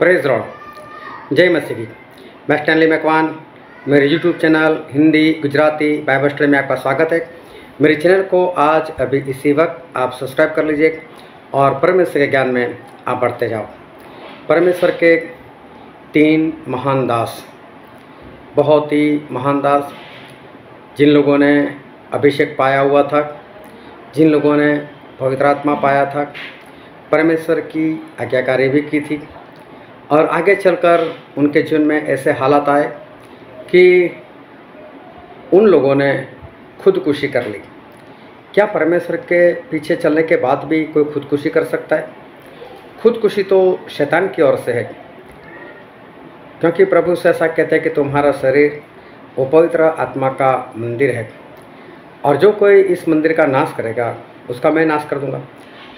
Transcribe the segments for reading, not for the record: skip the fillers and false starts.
Praise Lord, जय मसीह की। मैं स्टैनली मैकवान, मेरे YouTube channel Hindi Gujarati Bible study में आपका स्वागत है। मेरे चैनल को आज अभी इसी वक्त आप सब्सक्राइब कर लीजिए और परमेश्वर के ज्ञान में आप बढ़ते जाओ। परमेश्वर के तीन महान दास, बहुत ही महान दास, जिन लोगों ने अभिषेक पाया हुआ था, जिन लोगों ने पवित्र आत्मा पाया था, परमेश्वर की आज्ञाकारी भी की थी और आगे चलकर उनके जीवन में ऐसे हालात आए कि उन लोगों ने खुदकुशी कर ली। क्या परमेश्वर के पीछे चलने के बाद भी कोई खुदकुशी कर सकता है? खुदकुशी तो शैतान की ओर से है, क्योंकि प्रभु से ऐसा कहते हैं कि तुम्हारा शरीर वो पवित्र आत्मा का मंदिर है और जो कोई इस मंदिर का नाश करेगा उसका मैं नाश कर दूंगा।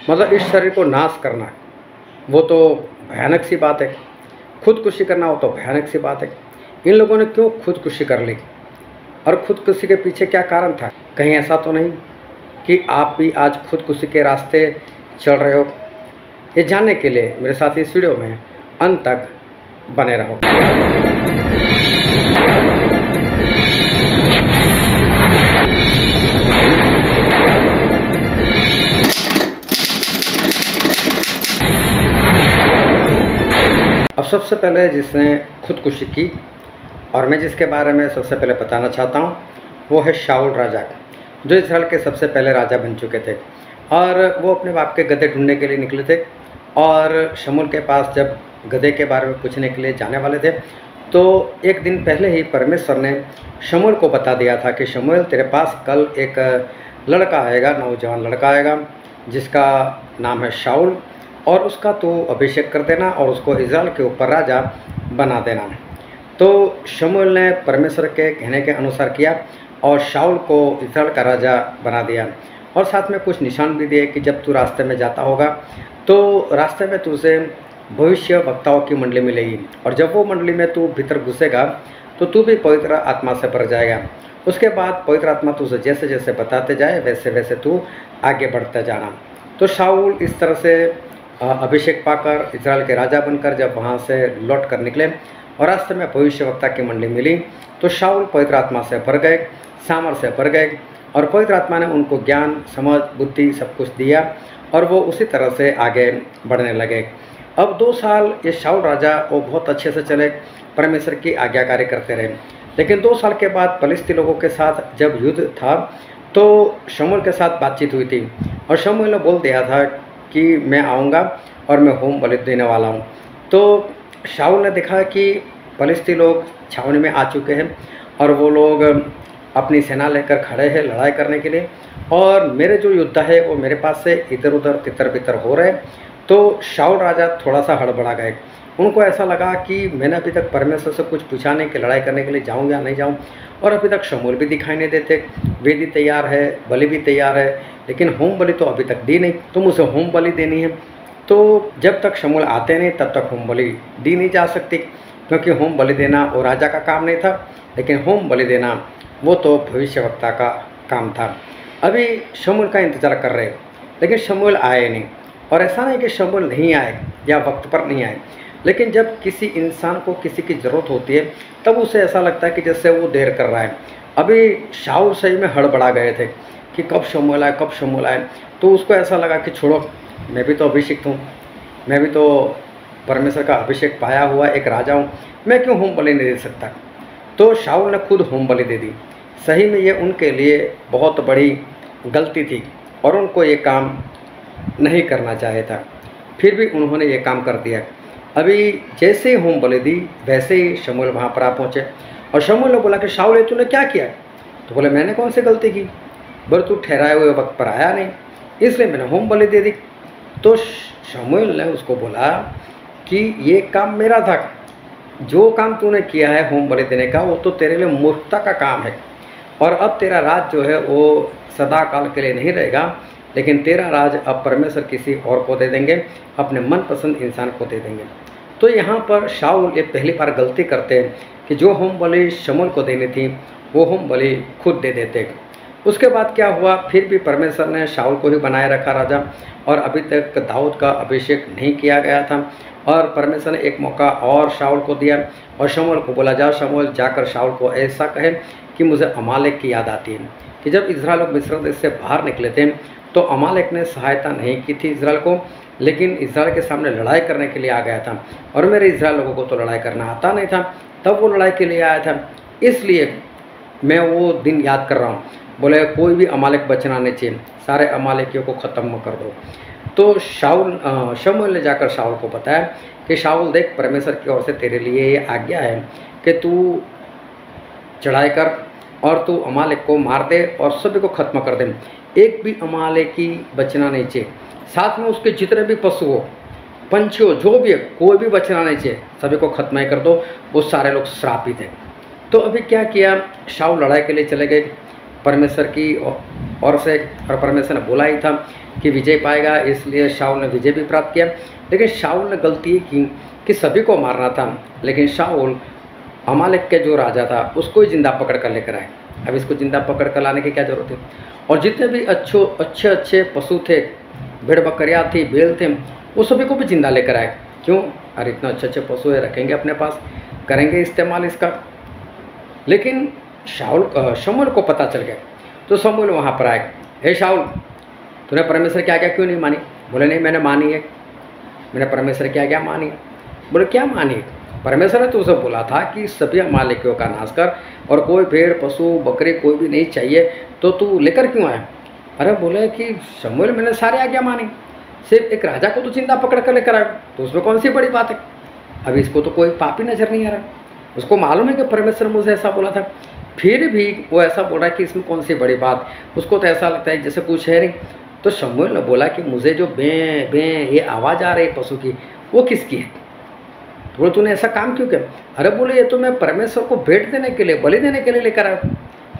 मतलब इस शरीर को नाश करना वो तो भयानक सी बात है, खुदकुशी करना वो तो भयानक सी बात है। इन लोगों ने क्यों खुदकुशी कर ली और खुदकुशी के पीछे क्या कारण था? कहीं ऐसा तो नहीं कि आप भी आज खुदकुशी के रास्ते चल रहे हो? ये जानने के लिए मेरे साथ इस वीडियो में अंत तक बने रहो। अब सबसे पहले जिसने खुदकुशी की और मैं जिसके बारे में सबसे पहले बताना चाहता हूँ वो है शाऊल राजा, जो इस्राएल के सबसे पहले राजा बन चुके थे। और वो अपने बाप के गधे ढूंढने के लिए निकले थे और शमूएल के पास जब गधे के बारे में पूछने के लिए जाने वाले थे तो एक दिन पहले ही परमेश्वर ने शमूएल को बता दिया था कि शमूएल, तेरे पास कल एक लड़का आएगा, नौजवान लड़का आएगा जिसका नाम है शाऊल, और उसका तू अभिषेक कर देना और उसको इस्राएल के ऊपर राजा बना देना। तो शमूएल ने परमेश्वर के कहने के अनुसार किया और शाऊल को इस्राएल का राजा बना दिया और साथ में कुछ निशान भी दिए कि जब तू रास्ते में जाता होगा तो रास्ते में तुझे भविष्य वक्ताओं की मंडली मिलेगी और जब वो मंडली में तू भीतर घुसेगा तो तू भी पवित्र आत्मा से भर जाएगा। उसके बाद पवित्र आत्मा तुझे जैसे जैसे बताते जाए वैसे वैसे तू आगे बढ़ते जाना। तो शाऊल इस तरह से अभिषेक पाकर इस्राएल के राजा बनकर जब वहाँ से लौट कर निकले और रास्ते में भविष्यवक्ता की मंडली मिली तो शाऊल पवित्र आत्मा से भर गए, सामर्थ से भर गए और पवित्र आत्मा ने उनको ज्ञान, समझ, बुद्धि सब कुछ दिया और वो उसी तरह से आगे बढ़ने लगे। अब 2 साल ये शाऊल राजा वो बहुत अच्छे से चले, परमेश्वर की आज्ञाकारी करते रहे। लेकिन 2 साल के बाद फलिस्ती लोगों के साथ जब युद्ध था तो शमूएल के साथ बातचीत हुई थी और शमूएल ने बोल दिया था कि मैं आऊँगा और मैं होम बलि देने वाला हूँ। तो शाऊल ने देखा कि फलिस्ती लोग छावनी में आ चुके हैं और वो लोग अपनी सेना लेकर खड़े हैं लड़ाई करने के लिए और मेरे जो योद्धा है वो मेरे पास से इधर उधर तितर बितर हो रहे। तो शाऊल राजा थोड़ा सा हड़बड़ा गए। उनको ऐसा लगा कि मैंने अभी तक परमेश्वर से कुछ पूछा नहीं कि लड़ाई करने के लिए जाऊँ या नहीं जाऊँ, और अभी तक शमूएल भी दिखाई नहीं देते, वेदी तैयार है, बलि भी तैयार है, लेकिन होम बलि तो अभी तक दी नहीं, तो मुझे होम बलि देनी है। तो जब तक शमूएल आते नहीं तब तक होम बलि दी नहीं जा सकती, क्योंकि होम बलि देना वो राजा का काम नहीं था, लेकिन होम बलि देना वो तो भविष्यवक्ता का काम था। अभी शमूएल का इंतज़ार कर रहे, लेकिन शमूएल आए नहीं। और ऐसा नहीं कि शमूएल नहीं आए या वक्त पर नहीं आए, लेकिन जब किसी इंसान को किसी की ज़रूरत होती है तब उसे ऐसा लगता है कि जैसे वो देर कर रहा है। अभी शाऊल सही में हड़बड़ा गए थे कि कब शमूएल आए, कब शमूएल आए। तो उसको ऐसा लगा कि छोड़ो, मैं भी तो अभिषिक्त हूँ, मैं भी तो परमेश्वर का अभिषेक पाया हुआ एक राजा हूँ, मैं क्यों होम बलि नहीं दे सकता। तो शाऊल ने खुद होम बलि दे दी। सही में ये उनके लिए बहुत बड़ी गलती थी और उनको ये काम नहीं करना चाहिए था, फिर भी उन्होंने ये काम कर दिया। अभी जैसे ही होम बलि दी वैसे ही शमूएल वहाँ पर आ पहुँचे और शमूएल ने बोला कि शाऊल तूने क्या किया? तो बोले मैंने कौन सी गलती की, बोले तू ठहराए हुए वक्त पर आया नहीं इसलिए मैंने होम बलि दे दी। तो शमूएल ने उसको बोला कि ये काम मेरा था, जो काम तूने किया है होम बलि देने का वो तो तेरे लिए मूर्खता का काम है और अब तेरा राज जो है वो सदा काल के लिए नहीं रहेगा, लेकिन तेरा राज अब परमेश्वर किसी और को दे देंगे, अपने मनपसंद इंसान को दे देंगे। तो यहाँ पर शाऊल ये पहली बार गलती करते कि जो होम बलि शमूएल को देनी थी वो होम बलि खुद दे देते। उसके बाद क्या हुआ, फिर भी परमेश्वर ने शाऊल को ही बनाए रखा राजा, और अभी तक दाऊद का अभिषेक नहीं किया गया था। और परमेश्वर ने एक मौका और शाऊल को दिया और शमूएल को बोला, जा शमूएल जाकर शाऊल को ऐसा कहे कि मुझे अमालेक की याद आती है कि जब इज़राइल लोग मिस्र देश से बाहर निकले थे तो अमालेक ने सहायता नहीं की थी इज़राइल को, लेकिन इज़राइल के सामने लड़ाई करने के लिए आ गया था, और मेरे इज़राइल लोगों को तो लड़ाई करना आता नहीं था, तब वो लड़ाई के लिए आया था, इसलिए मैं वो दिन याद कर रहा हूँ। बोले कोई भी अमालेक बचना नहीं चाहिए, सारे अमालेकियों को ख़त्म कर दो। तो शमूएल ने जाकर शाऊल को बताया कि शाऊल देख, परमेश्वर की ओर से तेरे लिए ये आज्ञा है कि तू चढ़ाई कर और तू अमालेक को मार दे और सभी को ख़त्म कर दे, एक भी अमालेकी बचना नहीं चाहिए, साथ में उसके जितने भी पशु हो, पंछी हो, जो भी है, कोई भी बचना नहीं चाहिए, सभी को खत्म ही कर दो, वो सारे लोग श्रापित हैं। तो अभी क्या किया, शाऊल लड़ाई के लिए चले गए परमेश्वर की ओर से, और परमेश्वर ने बोला ही था कि विजय पाएगा, इसलिए शाऊल ने विजय भी प्राप्त किया। लेकिन शाऊल ने गलती की कि सभी को मारना था, लेकिन शाऊल अमालेक के जो राजा था उसको ही जिंदा पकड़ कर लेकर आए। अब इसको जिंदा पकड़ कर लाने की क्या जरूरत है, और जितने भी अच्छे पशु थे, भेड़ बकरियाँ थी, बैल थे, वो सभी को भी जिंदा लेकर आए। क्यों, अरे इतना अच्छे पशु है, रखेंगे अपने पास, करेंगे इस्तेमाल इसका। लेकिन शमूएल को पता चल गया, तो शमूएल वहाँ पर आए, हे शाऊल तूने परमेश्वर की आज्ञा क्यों नहीं मानी? बोले नहीं, मैंने मानी है, मैंने परमेश्वर की आज्ञा मानी है। बोले क्या मानी है? परमेश्वर ने तो उसे बोला था कि सभी अमालेकियों का नाश कर, और कोई भेड़ पशु बकरी कोई भी नहीं चाहिए, तो तू लेकर क्यों आया? अरे बोले कि शमूएल मैंने सारी आज्ञा मानी, सिर्फ एक राजा को तो जिंदा पकड़ कर लेकर आया, तो उसमें कौन सी बड़ी बात है? अब इसको तो कोई पापी नजर नहीं आ रहा, उसको मालूम है कि परमेश्वर ने मुझे ऐसा बोला था, फिर भी वो ऐसा बोल रहा है कि इसमें कौन सी बड़ी बात, उसको तो ऐसा लगता है जैसे कुछ है नहीं। तो शमूएल ने बोला कि मुझे जो बें बें ये आवाज़ आ रही है पशु की, वो किसकी है? तो बोले तूने ऐसा काम क्यों किया? अरे बोले ये तो मैं परमेश्वर को भेंट देने के लिए, बलि देने के लिए लेकर आया,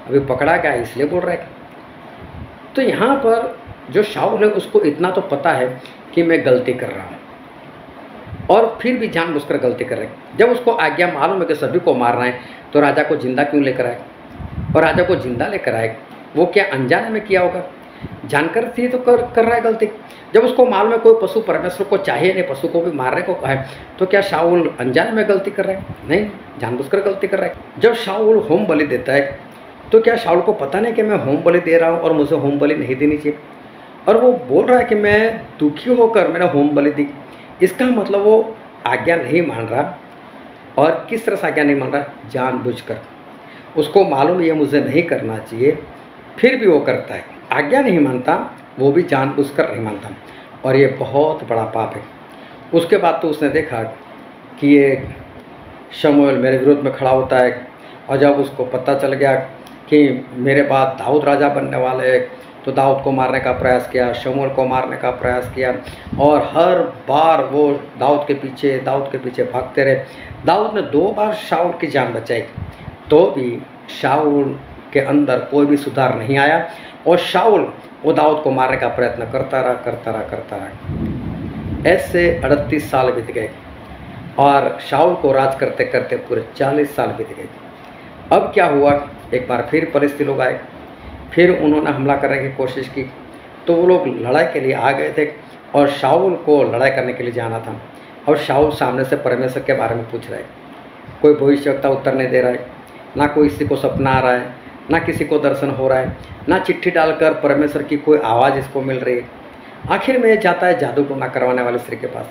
अभी पकड़ा गया इसलिए बोल रहा है। तो यहाँ पर जो शाऊल है उसको इतना तो पता है कि मैं गलती कर रहा हूँ, और फिर भी जानबूझकर गलती कर रहे हैं। जब उसको आज्ञा मालूम है कि सभी को मारना है, तो राजा को जिंदा क्यों लेकर आए? और राजा को जिंदा लेकर आए, वो क्या अनजाने में किया होगा? जानकर थी तो कर रहा है गलती। जब उसको मालूम है कोई पशु परमेश्वर को चाहिए नहीं, पशु को भी मारने को है, तो क्या शाऊल अनजाने में गलती कर रहा है? नहीं, जानबूझकर गलती कर रहा है। जब शाऊल होम बलि देता है, तो क्या शाऊल को पता नहीं कि मैं होम बलि दे रहा हूँ और मुझे होम बलि नहीं देनी चाहिए? और वो बोल रहा है कि मैं दुखी होकर मैंने होम बलि दी, इसका मतलब वो आज्ञा नहीं मान रहा। और किस तरह से आज्ञा नहीं मान रहा? जानबूझकर। उसको मालूम ये मुझे नहीं करना चाहिए, फिर भी वो करता है। आज्ञा नहीं मानता, वो भी जानबूझकर नहीं मानता, और ये बहुत बड़ा पाप है। उसके बाद तो उसने देखा कि ये शमूएल मेरे विरोध में खड़ा होता है, और जब उसको पता चल गया कि मेरे बाद दाऊद राजा बनने वाले हैं, तो दाऊद को मारने का प्रयास किया, शमूएल को मारने का प्रयास किया, और हर बार वो दाऊद के पीछे भागते रहे। दाऊद ने 2 बार शाऊल की जान बचाई, तो भी शाऊल के अंदर कोई भी सुधार नहीं आया, और शाऊल वो दाऊद को मारने का प्रयत्न करता रहा। ऐसे 38 साल बीत गए, और शाऊल को राज करते करते पूरे 40 साल बीत गए। अब क्या हुआ, एक बार फिर फलिस्ती लोग आए, फिर उन्होंने हमला करने की कोशिश की, तो वो लोग लड़ाई के लिए आ गए थे, और शाऊल को लड़ाई करने के लिए जाना था। और शाऊल सामने से परमेश्वर के बारे में पूछ रहा है, कोई भविष्यवक्ता उत्तर नहीं दे रहा है, ना कोई किसी को सपना आ रहा है, ना किसी को दर्शन हो रहा है, ना चिट्ठी डालकर परमेश्वर की कोई आवाज़ इसको मिल रही है। आखिर में जाता है जादू टोना करवाने वाले स्त्री के पास,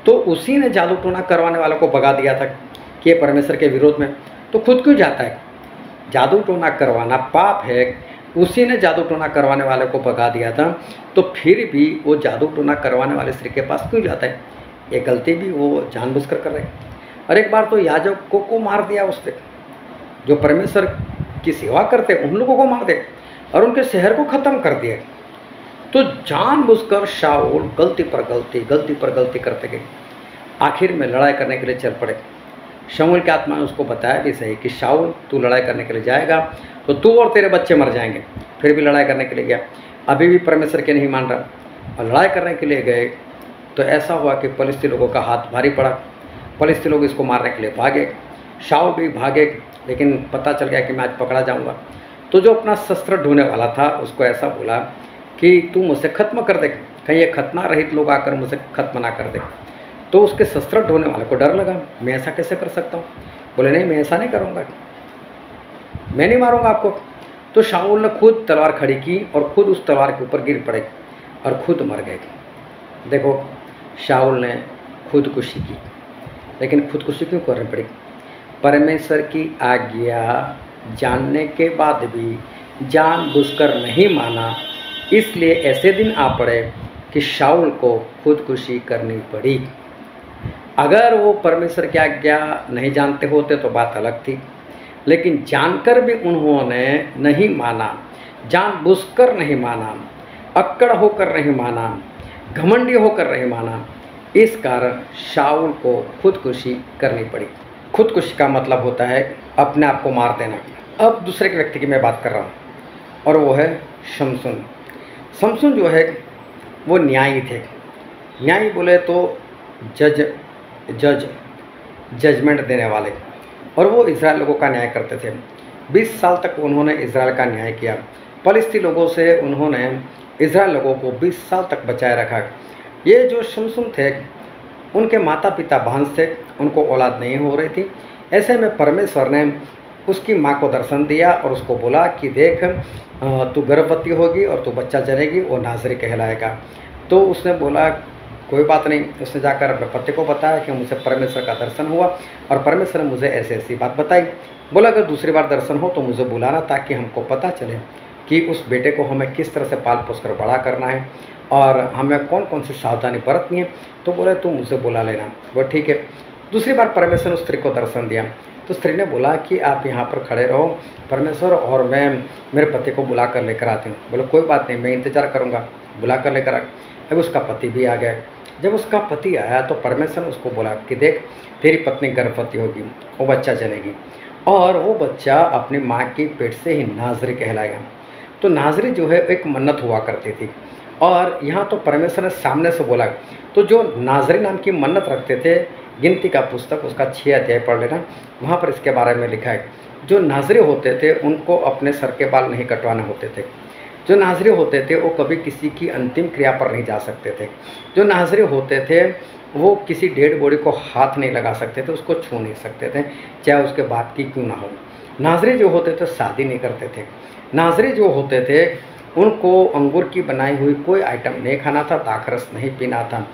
तो उसी ने जादू टोना करवाने वालों को भगा दिया था कि ये परमेश्वर के विरोध में, तो खुद क्यों जाता है? जादू टोना करवाना पाप है, उसी ने जादू टोना करवाने वाले को भगा दिया था, तो फिर भी वो जादू टोना करवाने वाले स्त्री के पास क्यों जाता है? ये गलती भी वो जानबूझकर कर रहे हैं। और एक बार तो याजकों को मार दिया उसने, जो परमेश्वर की सेवा करते उन लोगों को मार दे, और उनके शहर को ख़त्म कर दिया। तो जानबूझकर शाऊल गलती पर गलती करते गए, आखिर में लड़ाई करने के लिए चल पड़े। शमूएल की आत्मा ने उसको बताया भी सही कि शाऊल तू लड़ाई करने के लिए जाएगा तो तू और तेरे बच्चे मर जाएंगे। फिर भी लड़ाई करने के लिए गया, अभी भी परमेश्वर के नहीं मान रहा, और लड़ाई करने के लिए गए तो ऐसा हुआ कि फलिस्ती लोगों का हाथ भारी पड़ा। फलिस्ती लोग इसको मारने के लिए भागे, शाऊल भी भागे, लेकिन पता चल गया कि मैं आज पकड़ा जाऊंगा। तो जो अपना शस्त्र ढोने वाला था उसको ऐसा बोला कि तू मुझसे खत्म कर दे, कहीं ये खतना रहित लोग आकर मुझे खत्म ना कर दे। तो उसके शस्त्र ढोने वाले को डर लगा, मैं ऐसा कैसे कर सकता हूँ। बोले नहीं, मैं ऐसा नहीं करूँगा, मैं नहीं मारूंगा आपको। तो शाऊल ने खुद तलवार खड़ी की और खुद उस तलवार के ऊपर गिर पड़े और खुद मर गए। देखो, शाऊल ने खुदकुशी की, लेकिन खुदकुशी क्यों करनी पड़ी? परमेश्वर की आज्ञा जानने के बाद भी जानबूझकर नहीं माना, इसलिए ऐसे दिन आ पड़े कि शाऊल को खुदकुशी करनी पड़ी। अगर वो परमेश्वर की आज्ञा नहीं जानते होते तो बात अलग थी, लेकिन जानकर भी उन्होंने नहीं माना, जानबूझकर नहीं माना, अक्कड़ होकर नहीं माना, घमंडी होकर नहीं माना, इस कारण शाऊल को खुदकुशी करनी पड़ी। खुदकुशी का मतलब होता है अपने आप को मार देना। अब दूसरे के व्यक्ति की मैं बात कर रहा हूँ और वो है शमसून। शमसून जो है वो न्यायी थे। न्यायी बोले तो जजमेंट देने वाले, और वो इज़राइल लोगों का न्याय करते थे। 20 साल तक उन्होंने इज़राइल का न्याय किया। फलिस्ती लोगों से उन्होंने इज़राइल लोगों को 20 साल तक बचाए रखा। ये जो शमसून थे उनके माता पिता बांझ थे, उनको औलाद नहीं हो रही थी। ऐसे में परमेश्वर ने उसकी माँ को दर्शन दिया और उसको बोला कि देख, तू गर्भवती होगी और तू बच्चा जनेगी, वो नाज़री कहलाएगा। तो उसने बोला कोई बात नहीं। उसने जाकर अपने पति को बताया कि मुझे परमेश्वर का दर्शन हुआ और परमेश्वर ने मुझे ऐसी ऐसी बात बताई। बोला अगर दूसरी बार दर्शन हो तो मुझे बुलाना, ताकि हमको पता चले कि उस बेटे को हमें किस तरह से पाल पोस कर बड़ा करना है और हमें कौन कौन सी सावधानी बरतनी है। तो बोले तू मुझे बुला लेना। वो ठीक है। दूसरी बार परमेश्वर ने उस स्त्री को दर्शन दिया। तो स्त्री ने बोला कि आप यहाँ पर खड़े रहो परमेश्वर, और मैं मेरे पति को बुला कर लेकर आती हूँ। बोले कोई बात नहीं, मैं इंतज़ार करूँगा। बुला कर लेकर आ। अब उसका पति भी आ गया। जब उसका पति आया तो परमेश्वर ने उसको बोला कि देख, तेरी पत्नी गर्भवती होगी, वो बच्चा जनेगी, और वो बच्चा अपनी माँ की पेट से ही नाज़री कहलाएगा। तो नाज़री जो है एक मन्नत हुआ करती थी, और यहाँ तो परमेश्वर ने सामने से बोला। तो जो नाज़री नाम की मन्नत रखते थे, गिनती का पुस्तक उसका 6 अध्याय पढ़ लेना, वहाँ पर इसके बारे में लिखा है। जो नाज़री होते थे उनको अपने सर के बाल नहीं कटवाने होते थे। जो नाज़री होते थे वो कभी किसी की अंतिम क्रिया पर नहीं जा सकते थे। जो नाज़री होते थे वो किसी डेड बॉडी को हाथ नहीं लगा सकते थे, उसको छू नहीं सकते थे, चाहे उसके बाप की क्यों ना हो। नाज़री जो होते थे शादी नहीं करते थे। नाज़री जो होते थे उनको अंगूर की बनाई हुई कोई आइटम नहीं खाना था, दाखरस नहीं पीना था।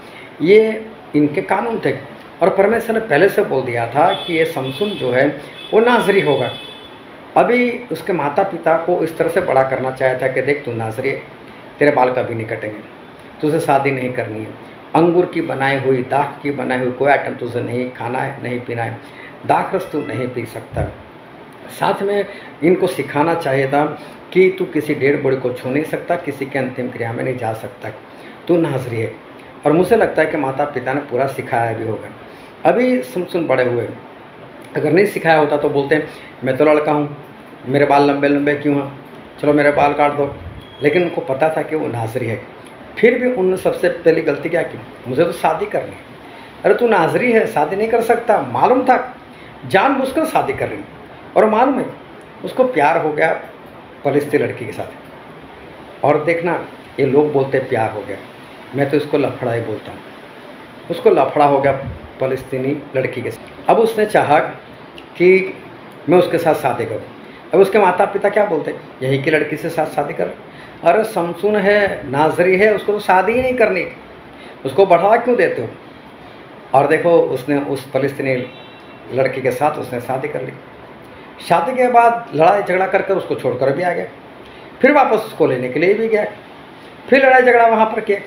ये इनके कानून थे, और परमेश्वर ने पहले से बोल दिया था कि ये शमसून जो है वो नाज़री होगा। अभी उसके माता पिता को इस तरह से बड़ा करना चाहा था कि देख, तू नाज़री है, तेरे बाल कभी नहीं कटेंगे, तुझे शादी नहीं करनी है, अंगूर की बनाई हुई, दाख की बनाई हुई कोई आइटम तुझे नहीं खाना है, नहीं पीना है, दाखरस तू नहीं पी सकता। साथ में इनको सिखाना चाहिए था कि तू किसी डेड बॉडी को छू नहीं सकता, किसी के अंतिम क्रिया में नहीं जा सकता, तू नाज़री है। और मुझे लगता है कि माता पिता ने पूरा सिखाया भी होगा। अभी शमसून बड़े हुए, अगर नहीं सिखाया होता तो बोलते हैं मैं तो लड़का हूँ, मेरे बाल लंबे लंबे क्यों हैं, चलो मेरे बाल काट दो। लेकिन उनको पता था कि वो नाज़री है, फिर भी उन्होंने सबसे पहली गलती क्या की, मुझे तो शादी करनी है। अरे तू नाज़री है, शादी नहीं कर सकता, मालूम था, जानबूझकर शादी कर रही। और मालूम है उसको प्यार हो गया फलिस्ती लड़की के साथ। और देखना, ये लोग बोलते प्यार हो गया, मैं तो इसको लफड़ा ही बोलता हूँ। उसको लफड़ा हो गया फलिस्तीनी लड़की के साथ। अब उसने चाहा कि मैं उसके साथ शादी करूँ। अब उसके माता पिता क्या बोलते, यही की लड़की से साथ शादी कर। अरे शमसून है, नाज़री है, उसको तो शादी ही नहीं करनी, उसको बढ़ावा क्यों देते हो। और देखो, उसने उस फलिस्तीनी लड़की के साथ उसने शादी कर ली। शादी के बाद लड़ाई झगड़ा कर कर उसको छोड़कर भी आ गया, फिर वापस उसको लेने के लिए भी गया, फिर लड़ाई झगड़ा वहाँ पर किया।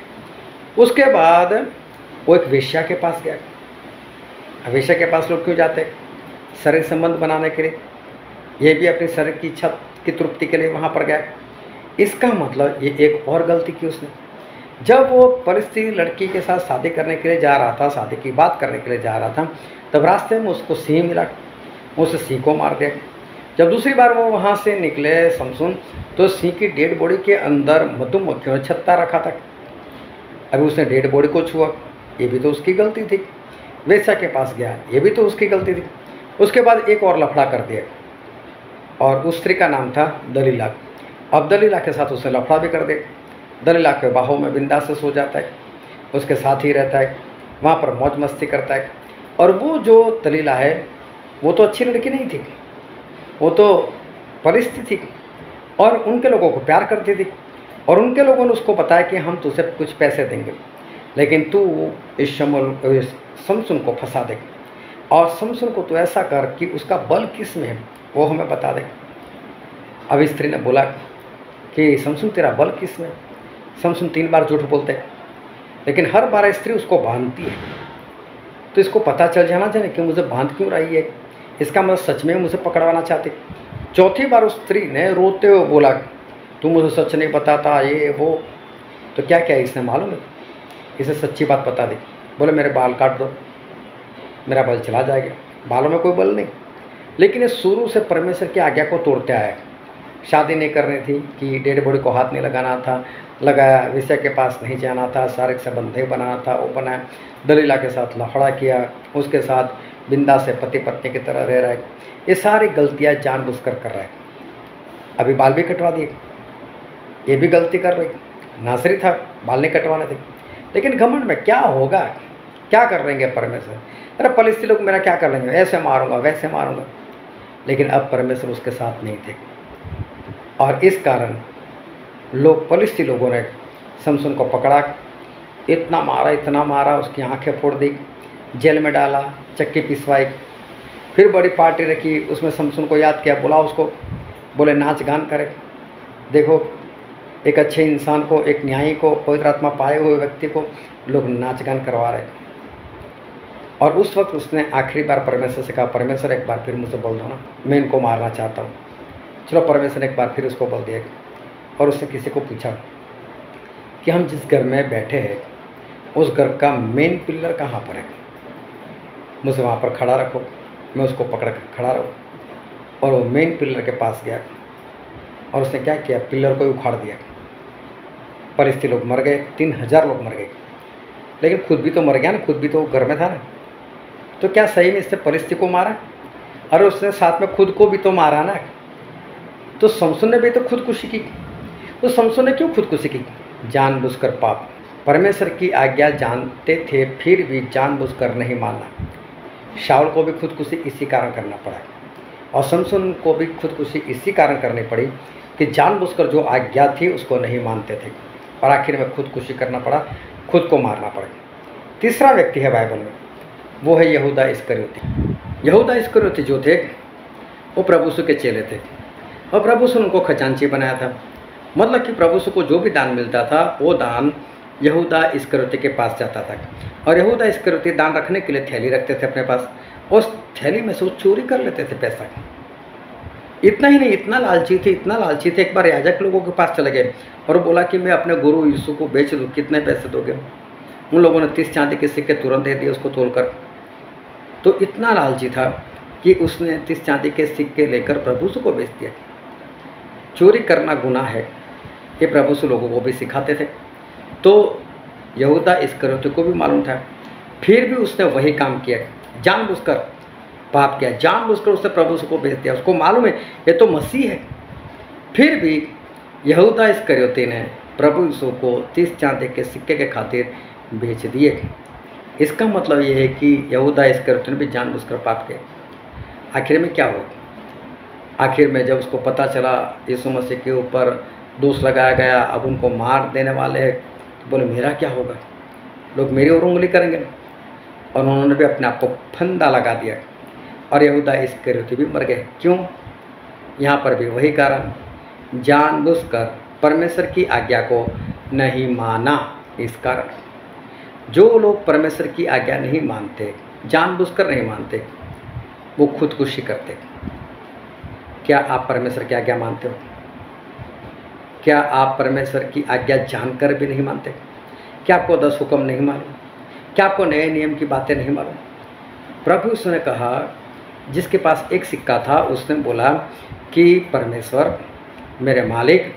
उसके बाद वो एक वेश्या के पास गया। वेश्या के पास लोग क्यों जाते, शरीर संबंध बनाने के लिए, ये भी अपनी शरीर की इच्छा की तृप्ति के लिए वहाँ पर गया। इसका मतलब ये एक और गलती की उसने। जब वो फलिस्तीनी लड़की के साथ शादी करने के लिए जा रहा था, शादी की बात करने के लिए जा रहा था, तब रास्ते में उसको सिंह मिला, उस सिंह को मार दिया। जब दूसरी बार वो वहाँ से निकले शमसून, तो सिंह की डेड बॉडी के अंदर मधुमक्खियों ने छत्ता रखा था। अभी उसने डेड बॉडी को छुआ, ये भी तो उसकी गलती थी। वेश्या के पास गया, ये भी तो उसकी गलती थी। उसके बाद एक और लफड़ा कर दिया। और उस स्त्री का नाम था दलीला। अब दलीला के साथ उसने लफड़ा भी कर दे। दलीला के बाहों में बिंदास से सो जाता है, उसके साथ ही रहता है, वहाँ पर मौज मस्ती करता है। और वो जो दलीला है वो तो अच्छी लड़की नहीं थी, वो तो परिस्थिति थी और उनके लोगों को प्यार करती थी। और उनके लोगों ने उसको बताया कि हम तुझे कुछ पैसे देंगे, लेकिन तू इस शमसून को फंसा दे और शमसून को तू ऐसा कर कि उसका बल किस में है वो हमें बता दे। अब स्त्री ने बोला कि शमसून तेरा बल किस में? शमसून 3 बार झूठ बोलते, लेकिन हर बार स्त्री उसको बांधती है। तो इसको पता चल जाना चाहिए कि मुझे बांध क्यों रही है, इसका मतलब सच में मुझे पकड़वाना चाहती। चौथी बार उस स्त्री ने रोते हुए बोला तू मुझे सच नहीं बताता ये वो। तो क्या क्या इसने मालूम है, इसे सच्ची बात बता दी। बोले मेरे बाल काट दो, मेरा बल चला जाएगा। बालों में कोई बल नहीं, लेकिन ये शुरू से परमेश्वर की आज्ञा को तोड़ते आया। शादी नहीं करनी थी कि डेड बॉडी को हाथ नहीं लगाना था, लगाया। विषय के पास नहीं जाना था, शारीरिक संबंध नहीं बनाना था, वो बनाया। दलीला के साथ लफड़ा किया, उसके साथ बिंदा से पति पत्नी की तरह रह रहा है। ये सारी गलतियाँ जानबूझकर कर रहा है। अभी बाल भी कटवा दिए, ये भी गलती कर रही। नासरी था, बाल नहीं कटवाने थे, लेकिन घमंड में क्या होगा, क्या कर लेंगे परमेश्वर। अरे पलिस्ती लोग मेरा क्या कर लेंगे, ऐसे मारूंगा वैसे मारूंगा। लेकिन अब परमेश्वर उसके साथ नहीं थे और इस कारण लोग पलिस्ती लोगों ने शमसून को पकड़ा, इतना मारा, उसकी आंखें फोड़ दी, जेल में डाला, चक्की पिसवाई। फिर बड़ी पार्टी रखी, उसमें शमसून को याद किया, बुलाओ उसको, बोले नाच गान करे। देखो एक अच्छे इंसान को, एक न्यायी को, पवित्र आत्मा पाए हुए व्यक्ति को लोग नाच गान करवा रहे। और उस वक्त उसने आखिरी बार परमेश्वर से कहा, परमेश्वर एक बार फिर मुझे बोल दो ना, मैं इनको मारना चाहता हूँ। चलो परमेश्वर ने एक बार फिर उसको बोल दिया। और उसने किसी को पूछा कि हम जिस घर में बैठे हैं उस घर का मेन पिलर कहाँ पर है, मुझे वहाँ पर खड़ा रखो, मैं उसको पकड़ कर खड़ा रहूँ। और वो मेन पिलर के पास गया और उसने क्या किया, पिलर को उखाड़ दिया। परिस्थिति लोग मर गए, 3000 लोग मर गए, लेकिन खुद भी तो मर गया ना, खुद भी तो घर में था ना। तो क्या सही में इससे परिस्थिति को मारा? और उसने साथ में खुद को भी तो मारा ना। तो शमसून ने भी तो खुदकुशी की। तो शमसून ने क्यों खुदकुशी की? जानबूझकर पाप। परमेश्वर की आज्ञा जानते थे फिर भी जानबूझकर नहीं मानना। शाऊल को भी खुदकुशी इसी कारण करना पड़ा और शमसून को भी खुदकुशी इसी कारण करनी पड़ी कि जानबूझकर जो आज्ञा थी उसको नहीं मानते थे और आखिर में खुदकुशी करना पड़ा, खुद को मारना पड़ा। तीसरा व्यक्ति है बाइबल में, वो है यहूदा इस्करियोती। यहूदा इस्करियोती जो थे वो प्रभु यीशु के चेले थे और प्रभु यीशु ने उनको खजांची बनाया था। मतलब कि प्रभु यीशु को जो भी दान मिलता था वो दान यहूदा इस्करियोती के पास जाता था। और यहूदा इस्करियोती दान रखने के लिए थैली रखते थे अपने पास, उस थैली में से वो चोरी कर लेते थे पैसा। इतना ही नहीं, इतना लालची थे, एक बार याजक लोगों के पास चले गए और बोला कि मैं अपने गुरु यीशु को बेच दूँ, कितने पैसे दोगे? उन लोगों ने 30 चांदी के सिक्के तुरंत दे दिए उसको तोड़कर। तो इतना लालची था कि उसने 30 चांदी के सिक्के लेकर प्रभु यीशु को बेच दिया। चोरी करना गुनाह है, ये प्रभु यीशु लोगों को भी सिखाते थे। तो यहूदा इस्करियोती को भी मालूम था, फिर भी उसने वही काम किया, जानबूझकर पाप किया, जानबूझकर उसने प्रभु यीशु को बेच दिया। उसको मालूम है ये तो मसीह है, फिर भी यहूदा इस्करियोती ने प्रभु यीशु को 30 चांदी के सिक्के के खातिर बेच दिए। इसका मतलब ये है कि यहूदा इस्करियोती ने भी जानबूझकर पाप किया। आखिर में क्या हुआ? आखिर में जब उसको पता चला यीशु मसीह के ऊपर दोष लगाया गया, अब उनको मार देने वाले हैं, तो बोले मेरा क्या होगा, लोग मेरी ओर उंगली करेंगे। और उन्होंने भी अपने आप को फंदा लगा दिया और यहूदा इस्करियोती भी मर गए। क्यों? यहाँ पर भी वही कारण, जानबूझकर परमेश्वर की आज्ञा को नहीं माना। इस कारण जो लोग परमेश्वर की आज्ञा नहीं मानते, जानबूझकर नहीं मानते, वो खुदकुशी करते। क्या आप परमेश्वर की आज्ञा मानते हो? क्या आप परमेश्वर की आज्ञा जानकर भी नहीं मानते? क्या आपको 10 हुक्म नहीं मालूम? क्या आपको नए नियम की बातें नहीं मालूम? प्रभु यीशु ने कहा, जिसके पास एक सिक्का था उसने बोला कि परमेश्वर मेरे मालिक,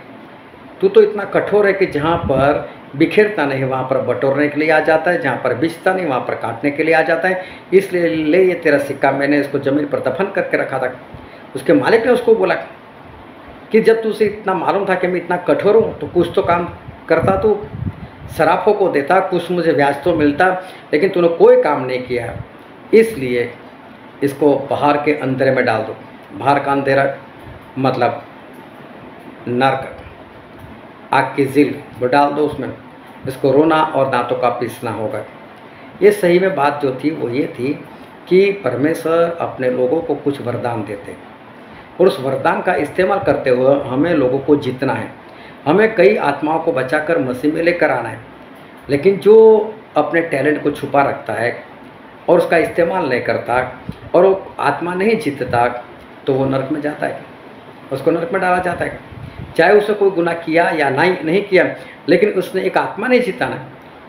तू तो इतना कठोर है कि जहाँ पर बिखेरता नहीं वहाँ पर बटोरने के लिए आ जाता है, जहाँ पर बिछता नहीं वहाँ पर काटने के लिए आ जाता है। इसलिए ले ये तेरा सिक्का, मैंने इसको ज़मीन पर दफन करके रखा था। उसके मालिक ने उसको बोला कि जब तुझे इतना मालूम था कि मैं इतना कठोर हूँ तो कुछ तो काम करता, तू सराफों को देता, कुछ मुझे ब्याज तो मिलता, लेकिन तूने कोई काम नहीं किया, इसलिए इसको बाहर के अंधेरे में डाल दो। बाहर का अंधेरा मतलब नर्क, आग की झील, वो डाल दो उसमें, इसको रोना और दांतों का पीसना होगा। ये सही में बात जो थी वो ये थी कि परमेश्वर अपने लोगों को कुछ वरदान देते और उस वरदान का इस्तेमाल करते हुए हमें लोगों को जीतना है, हमें कई आत्माओं को बचाकर मसीह में लेकर आना है। लेकिन जो अपने टैलेंट को छुपा रखता है और उसका इस्तेमाल नहीं करता और वो आत्मा नहीं जीतता तो वो नरक में जाता है, उसको नरक में डाला जाता है। चाहे उसने कोई गुनाह किया या नहीं किया, लेकिन उसने एक आत्मा नहीं जीता ना,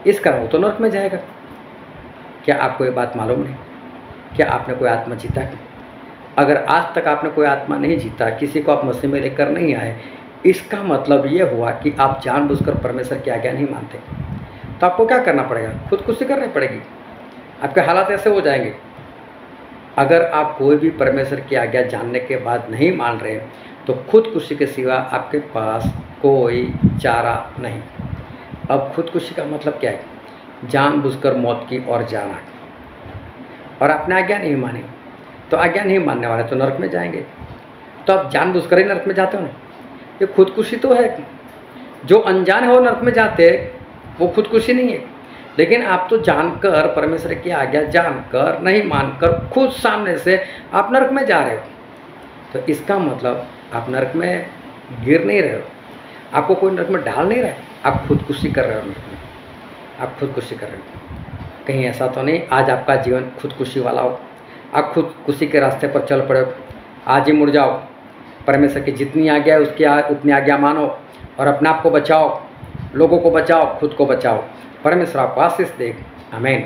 इस कारण वो तो नरक में जाएगा। क्या आपको ये बात मालूम नहीं? क्या आपने कोई आत्मा जीता है? अगर आज तक आपने कोई आत्मा नहीं जीता, किसी को आप मसीह में लेकर नहीं आए, इसका मतलब ये हुआ कि आप जानबूझकर परमेश्वर की आज्ञा नहीं मानते। तो आपको क्या करना पड़ेगा? खुदकुशी करनी पड़ेगी। आपके हालात ऐसे हो जाएंगे। अगर आप कोई भी परमेश्वर की आज्ञा जानने के बाद नहीं मान रहे तो खुदकुशी के सिवा आपके पास कोई चारा नहीं। अब खुदकुशी का मतलब क्या है? जानबूझकर मौत की ओर जाना। और आपने आज्ञा नहीं मानी तो आज्ञा नहीं मानने वाले तो नरक में जाएंगे। तो आप जानबूझकर ही नरक में जाते हो ना, ये खुदकुशी तो है। जो अनजान है वो नरक में जाते, वो खुदकुशी नहीं है। लेकिन आप तो जानकर, परमेश्वर की आज्ञा जानकर, नहीं मानकर, खुद सामने से आप नरक में जा रहे हो। तो इसका मतलब आप नरक में गिर नहीं रहे हो, आपको कोई नरक में डाल नहीं रहा है, आप खुदकुशी कर रहे हो नरक में, आप खुदकुशी कर रहे हो। कहीं ऐसा तो नहीं आज आपका जीवन खुदकुशी वाला हो, आप खुदकुशी के रास्ते पर चल पड़े हो। आज ही मुड़ जाओ, परमेश्वर की जितनी आज्ञा है उसकी उतनी आज्ञा मानो और अपने आप को बचाओ, लोगों को बचाओ, खुद को बचाओ। परमेश्वर आपको आशीष दे। आमीन।